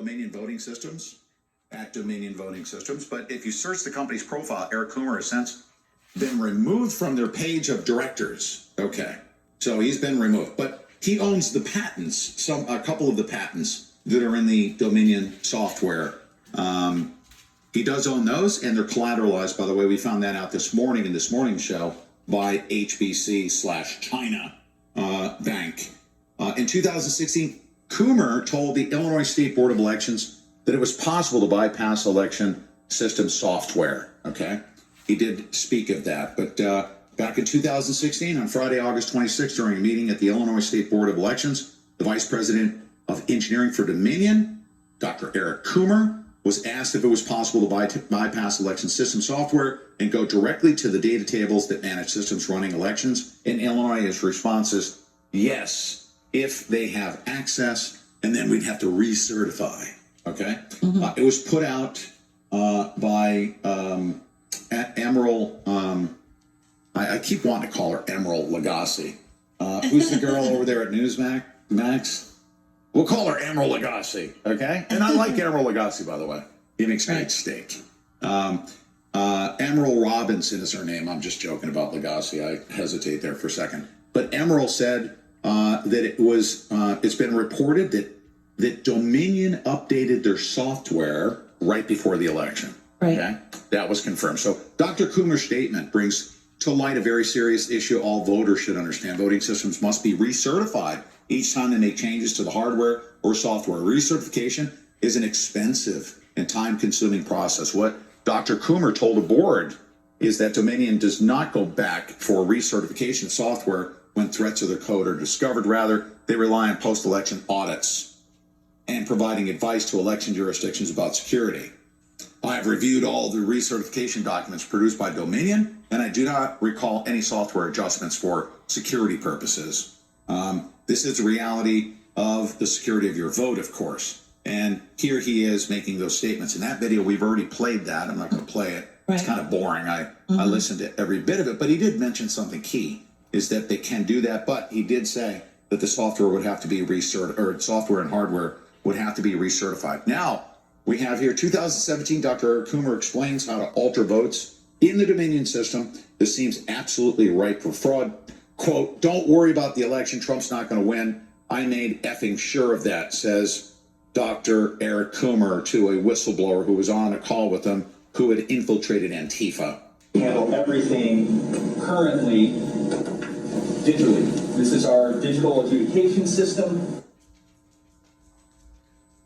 Dominion Voting Systems, at Dominion Voting Systems. But if you search the company's profile, Eric Coomer has since been removed from their page of directors. Okay, so he's been removed, but he owns the patents, a couple of the patents that are in the Dominion software. He does own those, and they're collateralized. By the way, we found that out this morning in this morning show by HBC/China Bank. In 2016, Coomer told the Illinois State Board of Elections that it was possible to bypass election system software. Okay, he did speak of that, but back in 2016, on Friday, August 26th, during a meeting at the Illinois State Board of Elections, the Vice President of Engineering for Dominion, Dr. Eric Coomer, was asked if it was possible to bypass election system software and go directly to the data tables that manage systems running elections. In Illinois, his response is yes, if they have access, and then we'd have to recertify. Okay, it was put out by Emerald. I keep wanting to call her Emerald Lagasse. Who's the girl over there at Newsmax? We'll call her Emerald Lagasse, okay? And I like Emerald Lagasse, by the way. He makes great steak. Emerald Robinson is her name. I'm just joking about Lagasse. I hesitate there for a second. But Emerald said that it's been reported that Dominion updated their software right before the election. Right. Okay? That was confirmed. So Dr. Coomer's statement brings to light a very serious issue all voters should understand. Voting systems must be recertified each time they make changes to the hardware or software. Recertification is an expensive and time-consuming process. What Dr. Coomer told the board is that Dominion does not go back for recertification of software when threats of their code are discovered. Rather, they rely on post-election audits and providing advice to election jurisdictions about security. I have reviewed all the recertification documents produced by Dominion, and I do not recall any software adjustments for security purposes. This is the reality of the security of your vote, of course. And here he is making those statements. In that video, we've already played that. I'm not going to play it. Right. It's kind of boring. I listened to every bit of it, but he did mention something key, is that they can do that. But he did say that the software would have to be or software and hardware would have to be recertified. Now, we have here 2017, Dr. Coomer explains how to alter votes in the Dominion system. This seems absolutely ripe for fraud. Quote, don't worry about the election. Trump's not going to win. I made effing sure of that, says Dr. Eric Coomer to a whistleblower who was on a call with him who had infiltrated Antifa. Handle everything currently digitally. This is our digital adjudication system.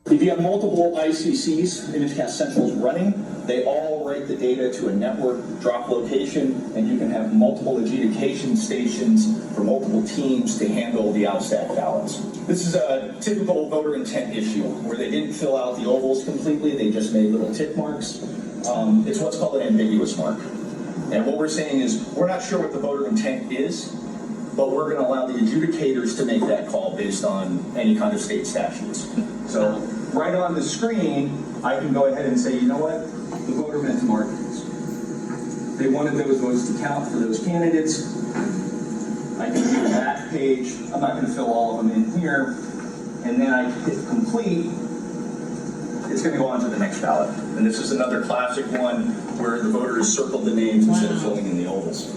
If you have multiple ICCs, ImageCast Centrals running, they all write the data to a network drop location, and you can have multiple adjudication stations for multiple teams to handle the outstack ballots. This is a typical voter intent issue where they didn't fill out the ovals completely, they just made little tick marks. It's what's called an ambiguous mark. And what we're saying is we're not sure what the voter intent is, but we're going to allow the adjudicators to make that call based on any kind of state statutes. So right on the screen, I can go ahead and say, you know what? The voter meant to mark these. They wanted those votes to count for those candidates. I can do that page. I'm not going to fill all of them in here. And then I hit complete. It's going to go on to the next ballot. And this is another classic one where the voters circled the names instead of filling in the ovals.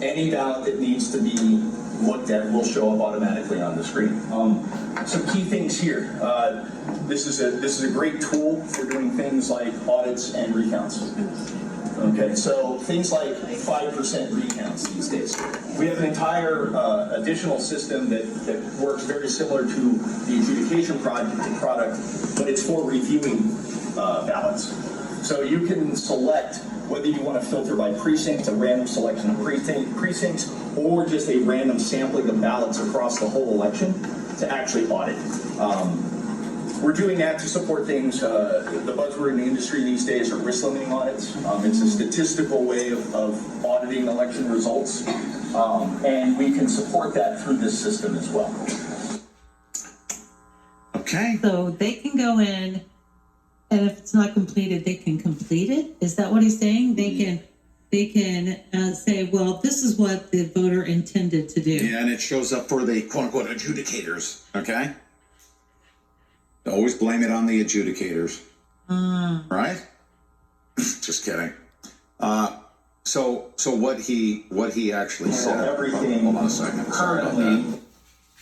Any ballot that needs to be looked at will show up automatically on the screen. Some key things here. This is a great tool for doing things like audits and recounts. Okay, so things like 5% recounts these days. We have an entire additional system that works very similar to the adjudication product, but it's for reviewing ballots. So you can select whether you want to filter by precinct, a random selection of precincts, or just a random sampling of ballots across the whole election to actually audit. We're doing that to support things, the buzzword in the industry these days are risk limiting audits. It's a statistical way of auditing election results, and we can support that through this system as well. Okay. So they can go in, and if it's not completed, they can complete it? Is that what he's saying? They can say, well, this is what the voter intended to do. Yeah, and it shows up for the quote-unquote adjudicators, okay? Always blame it on the adjudicators. Right? Just kidding. So what he actually said. Everything Hold on a second. Sorry about currently.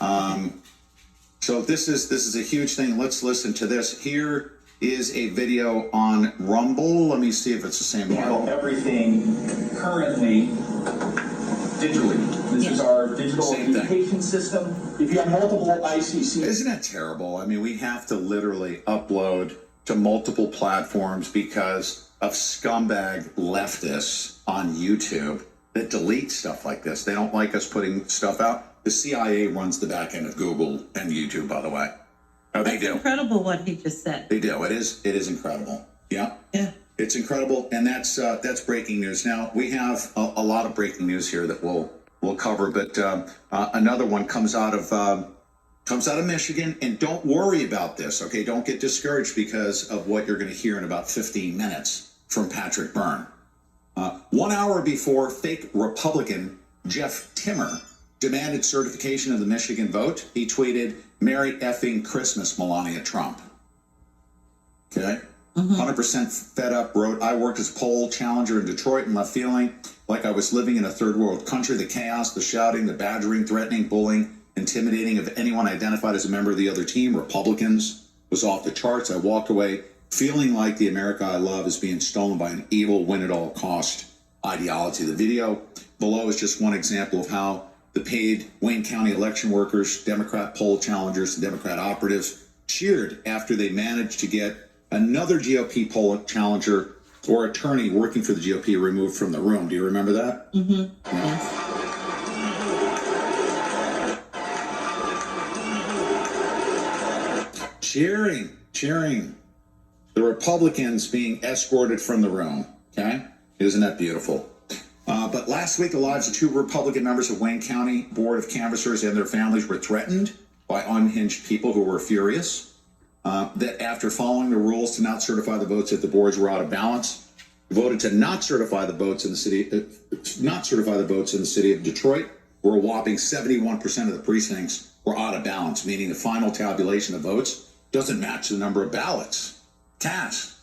that. So this is a huge thing. Let's listen to this. Here is a video on Rumble. Let me see if it's the same Handle one. everything currently digitally. This is our digital Same thing. adjudication system. If you have multiple ICC. Isn't it terrible? I mean, we have to literally upload to multiple platforms because of scumbag leftists on YouTube that delete stuff like this. They don't like us putting stuff out. The CIA runs the back end of Google and YouTube, by the way. Oh, they do. Incredible what he just said. They do. It is incredible. Yeah. Yeah. It's incredible, and that's breaking news. Now we have a lot of breaking news here that we'll cover, but another one comes out of Michigan, and don't worry about this. Okay, don't get discouraged because of what you're going to hear in about 15 minutes from Patrick Byrne. 1 hour before fake Republican Jeff Timmer demanded certification of the Michigan vote, he tweeted, "Merry effing Christmas, Melania Trump." Okay. 100% fed up, wrote, "I worked as a poll challenger in Detroit and left feeling like I was living in a third world country. The chaos, the shouting, the badgering, threatening, bullying, intimidating of anyone identified as a member of the other team, Republicans, was off the charts. I walked away feeling like the America I love is being stolen by an evil win-at-all-cost ideology." The video below is just one example of how the paid Wayne County election workers, Democrat poll challengers, and Democrat operatives cheered after they managed to get another GOP poll challenger or attorney working for the GOP removed from the room. Do you remember that? Mm-hmm. Yes. Cheering. The Republicans being escorted from the room. Okay? Isn't that beautiful? But last week, the lives of 2 Republican members of Wayne County Board of Canvassers and their families were threatened by unhinged people who were furious that after following the rules to not certify the votes that the boards were out of balance, voted to not certify the votes in the city of Detroit, where a whopping 71% of the precincts were out of balance, meaning the final tabulation of votes doesn't match the number of ballots cast.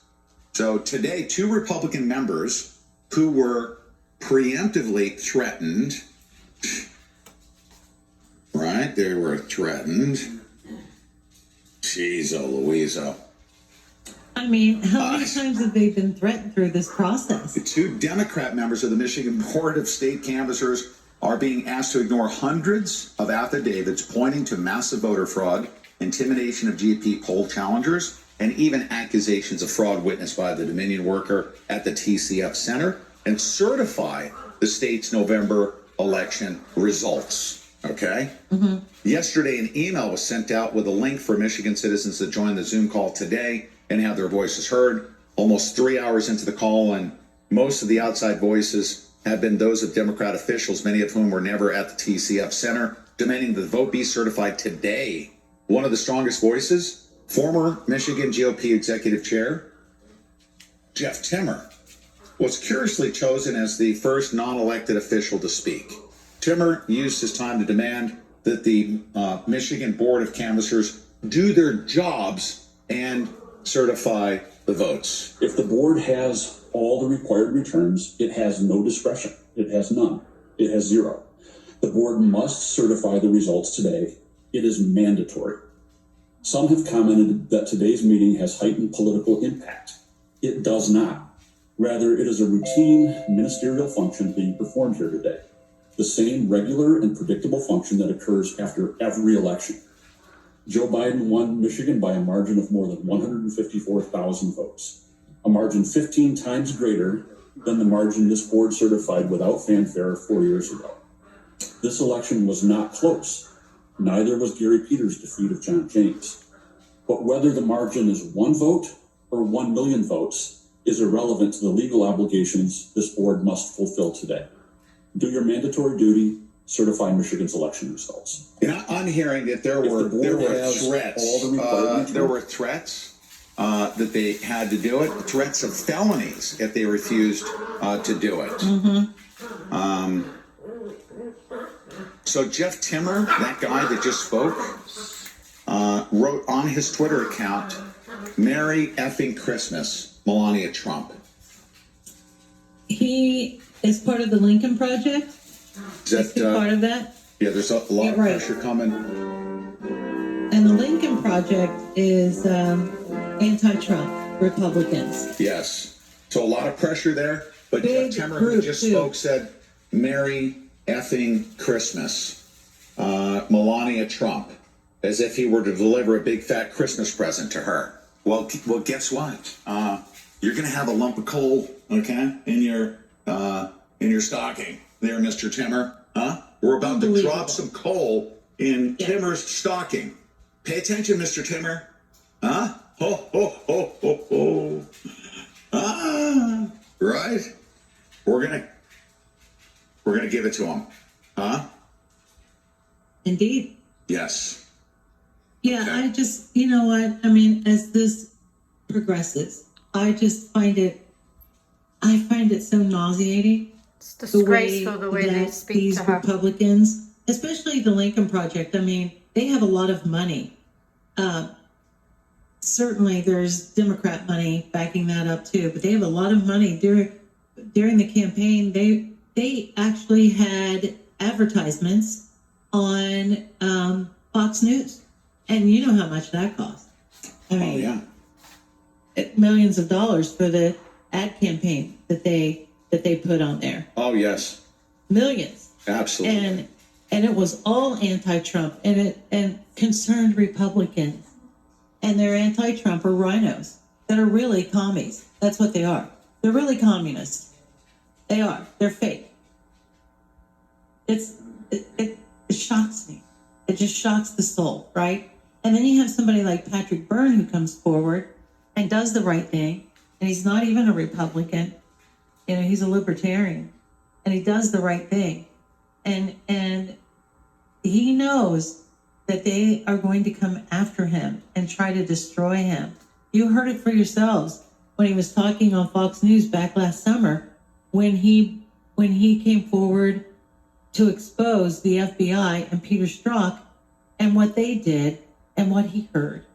So today, 2 Republican members who were preemptively threatened, right? They were threatened. Jeez, oh, Louisa. I mean, how many times have they been threatened through this process? The 2 Democrat members of the Michigan Board of State Canvassers are being asked to ignore hundreds of affidavits pointing to massive voter fraud, intimidation of GP poll challengers, and even accusations of fraud witnessed by the Dominion worker at the TCF Center, and certify the state's November election results. Okay? Mm-hmm. Yesterday, an email was sent out with a link for Michigan citizens to join the Zoom call today and have their voices heard. Almost 3 hours into the call, and most of the outside voices have been those of Democrat officials, many of whom were never at the TCF Center, demanding the vote be certified today. One of the strongest voices, former Michigan GOP executive chair, Jeff Timmer, was curiously chosen as the first non-elected official to speak. Timmer used his time to demand that the Michigan Board of Canvassers do their jobs and certify the votes. If the board has all the required returns, it has no discretion. It has none. It has 0. The board must certify the results today. It is mandatory. Some have commented that today's meeting has heightened political impact. It does not. Rather, it is a routine ministerial function being performed here today. The same regular and predictable function that occurs after every election. Joe Biden won Michigan by a margin of more than 154,000 votes, a margin 15 times greater than the margin this board certified without fanfare 4 years ago. This election was not close. Neither was Gary Peters' defeat of John James. But whether the margin is 1 vote or 1 million votes is irrelevant to the legal obligations this board must fulfill today. Do your mandatory duty, certify Michigan's election results. And I'm hearing that there were threats that they had to do it, threats of felonies if they refused to do it. Mm-hmm. So Jeff Timmer, that guy that just spoke, wrote on his Twitter account, "Merry effing Christmas, Melania Trump." He is part of the Lincoln Project. Is Is he that, part of that? yeah, there's a lot Yeah, of right. pressure coming. And the Lincoln Project is anti-Trump Republicans. Yes. So a lot of pressure there. But Big Jeff Timmer, who group, just too. spoke, said, "Merry effing Christmas, Melania Trump," as if he were to deliver a big fat Christmas present to her. Well, guess what? You're going to have a lump of coal, okay, in your stocking there, Mr. Timmer. Huh? We're about to Unbelievable. drop some coal in Yeah. Timmer's stocking. Pay attention, Mr. Timmer. Huh? Ho, ho, ho, ho, ho. Ah, right? We're gonna give it to him. Huh? Indeed. Yes. Yeah, Okay. I just, you know what? I mean, as this progresses, I just find it so nauseating. It's disgraceful the way they that speak these to her. Republicans, especially the Lincoln Project, I mean, they have a lot of money. Certainly there's Democrat money backing that up too, but they have a lot of money during the campaign. They actually had advertisements on Fox News, and you know how much that costs. I Oh mean, yeah. millions of dollars for the ad campaign that they put on there. Oh yes. Millions. Absolutely. And it was all anti-Trump and concerned Republicans. And they're anti-Trump or rhinos that are really commies. That's what they are. They're really communists. They are. They're fake. It shocks me. It just shocks the soul, right? And then you have somebody like Patrick Byrne who comes forward and does the right thing. And he's not even a Republican. You know, he's a libertarian. And he does the right thing. And he knows that they are going to come after him and try to destroy him. You heard it for yourselves when he was talking on Fox News back last summer when he came forward to expose the FBI and Peter Strzok and what they did and what he heard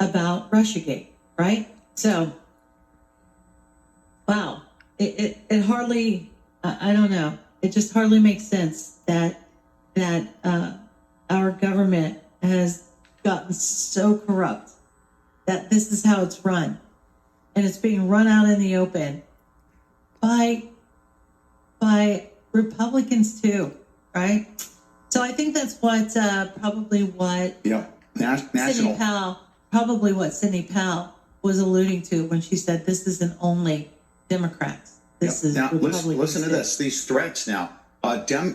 about Russiagate, right? So, wow, it hardly, I don't know, it just hardly makes sense that our government has gotten so corrupt that this is how it's run. And it's being run out in the open by Republicans too, right? So I think that's what probably what Yep. Sidney National. Sidney Powell was alluding to when she said this isn't only Democrats. This Yep. is Now Republicans. listen to too. this. These threats now.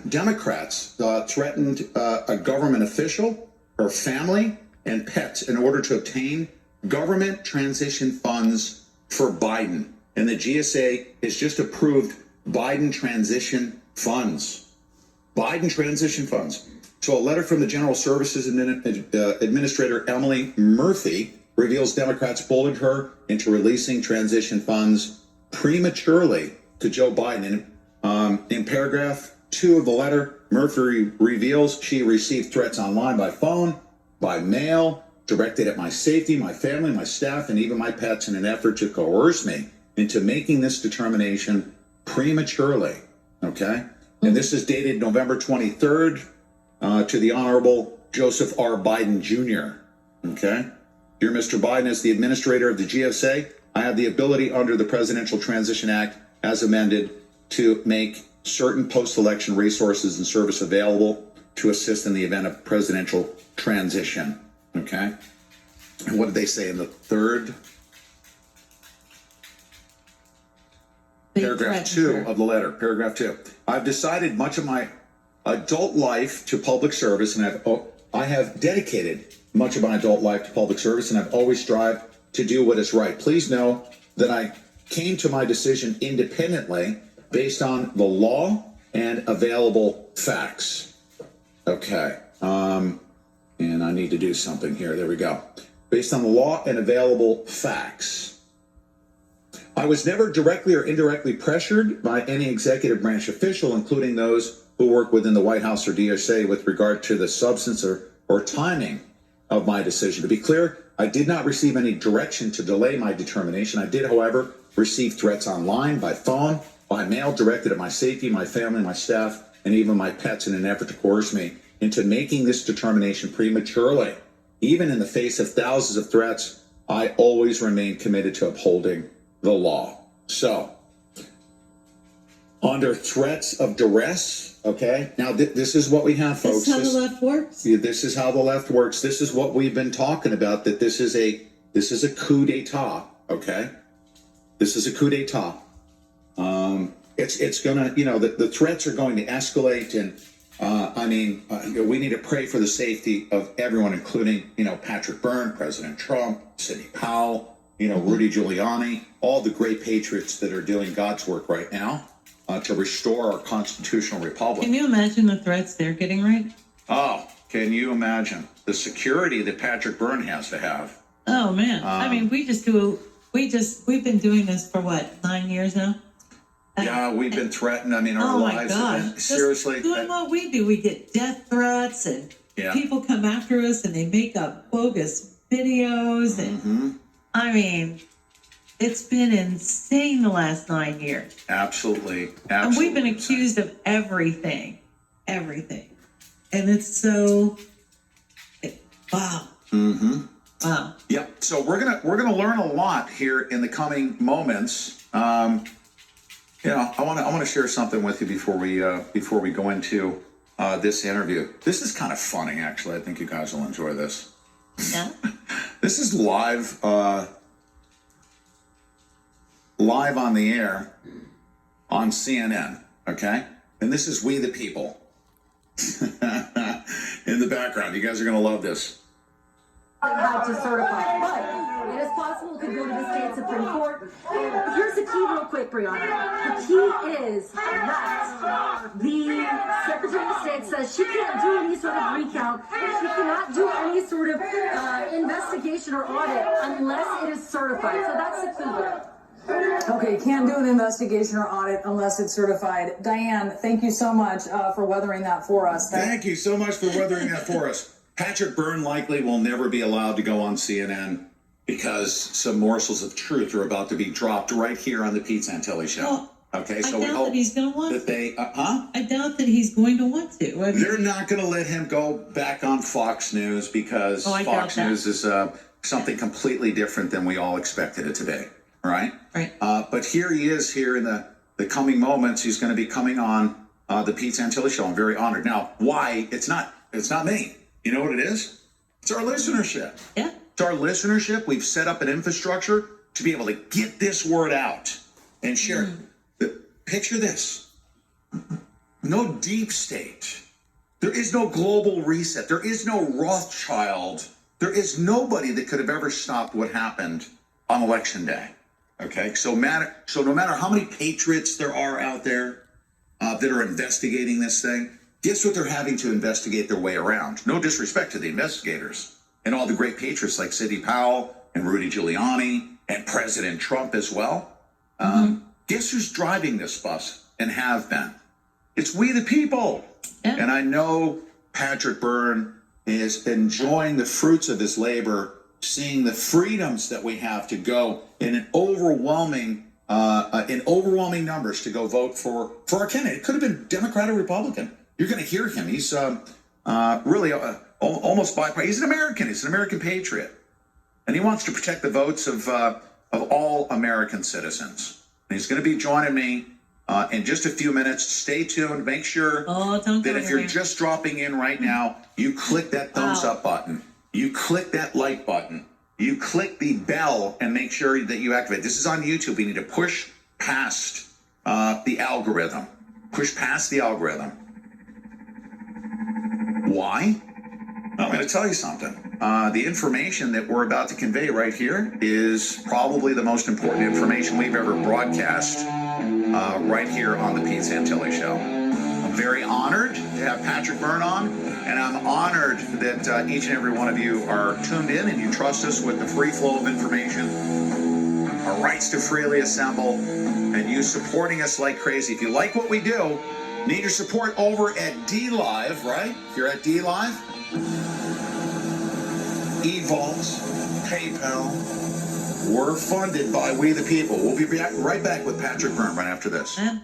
Democrats threatened a government official, her family, and pets in order to obtain government transition funds for Biden. And the GSA has just approved Biden transition funds. Biden transition funds. So a letter from the General Services Administrator Emily Murphy reveals Democrats bullied her into releasing transition funds prematurely to Joe Biden. In paragraph 2 of the letter, Murphy reveals she received threats online by phone, by mail, directed at my safety, my family, my staff, and even my pets in an effort to coerce me into making this determination prematurely. Okay? And this is dated November 23rd to the Honorable Joseph R. Biden Jr. Okay? Dear Mr. Biden, as the administrator of the GSA, I have the ability under the Presidential Transition Act as amended to make certain post-election resources and service available to assist in the event of presidential transition. Okay? And what did they say in the third? They Paragraph threatened 2 her. of the letter. Paragraph 2. I've decided much of my adult life to public service, and I have dedicated much of my adult life to public service, and I've always strived to do what is right. Please know that I came to my decision independently based on the law and available facts. Okay. And I need to do something here. There we go. Based on the law and available facts. I was never directly or indirectly pressured by any executive branch official, including those who work within the White House or DSA, with regard to the substance or timing of my decision. To be clear, I did not receive any direction to delay my determination. I did, however, receive threats online, by phone, by mail directed at my safety, my family, my staff, and even my pets in an effort to coerce me into making this determination prematurely. Even in the face of thousands of threats, I always remain committed to upholding the law. So, under threats of duress, okay? Now, this is what we have, folks. That's how the left works. Yeah, this is how the left works. This is what we've been talking about, that this is a coup d'etat, okay? This is a coup d'etat. It's gonna, the threats are going to escalate, and we need to pray for the safety of everyone, including, Patrick Byrne, President Trump, Sidney Powell, Rudy Giuliani, all the great patriots that are doing God's work right now to restore our constitutional republic. Can you imagine the threats they're getting right? Oh, can you imagine the security that Patrick Byrne has to have? Oh man. We've been doing this for what, 9 years now? Yeah, we've been threatened. Our lives have been seriously. Just doing what we do. We get death threats, and people come after us, and they make up bogus videos, and it's been insane the last 9 years. Absolutely. And we've been accused of everything, and it's so wow. Wow. Yeah. So we're gonna learn a lot here in the coming moments. I want to share something with you before we go into this interview. This is kind of funny, actually. I think you guys will enjoy this. Yeah. This is live on the air on CNN. Okay, and this is We the People in the background. You guys are gonna love this. Had to certify, but it is possible it could go to the state Supreme Court. Here's the key real quick, Brianna. The key is that the Secretary of State says she can't do any sort of recount. She cannot do any sort of investigation or audit unless it is certified. So that's the key here. Okay, can't do an investigation or audit unless it's certified. Diane, thank you so much for weathering that for us. Thank you so much for weathering that for us. Patrick Byrne likely will never be allowed to go on CNN because some morsels of truth are about to be dropped right here on the Pete Santilli Show. Well, okay, I so we doubt hope that he's going to want that they, I doubt that he's going to want to. They're not going to let him go back on Fox News because Fox News is something completely different than we all expected it to be, right? Right. But here he is here in the coming moments. He's going to be coming on the Pete Santilli Show. I'm very honored. Now, why? It's not me. You know what it is? It's our listenership. Yeah. It's our listenership. We've set up an infrastructure to be able to get this word out and share it. Picture this. No deep state. There is no global reset. There is no Rothschild. There is nobody that could have ever stopped what happened on Election Day. Okay? So no matter how many patriots there are out there that are investigating this thing, guess what they're having to investigate their way around? No disrespect to the investigators and all the great patriots like Sidney Powell and Rudy Giuliani and President Trump as well. Guess who's driving this bus and have been? It's we the people. Yeah. And I know Patrick Byrne is enjoying the fruits of his labor, seeing the freedoms that we have to go in overwhelming numbers to go vote for our candidate. It could have been Democrat or Republican. You're going to hear him. He's really almost bipartisan. He's an American. He's an American patriot, and he wants to protect the votes of all American citizens. And he's going to be joining me in just a few minutes. Stay tuned. Make sure that if you're just dropping in right now, you click that thumbs up button. You click that like button. You click the bell and make sure that you activate. This is on YouTube. We need to push past the algorithm. Push past the algorithm. Why? I'm going to tell you something. The information that we're about to convey right here is probably the most important information we've ever broadcast right here on the Pete Santilli Show. I'm very honored to have Patrick Byrne on, and I'm honored that each and every one of you are tuned in and you trust us with the free flow of information, our rights to freely assemble, and you supporting us like crazy. If you like what we do, need your support over at DLive, right? If you're at DLive, eVault, PayPal were funded by we the people. We'll be right back with Patrick Byrne right after this. Yeah.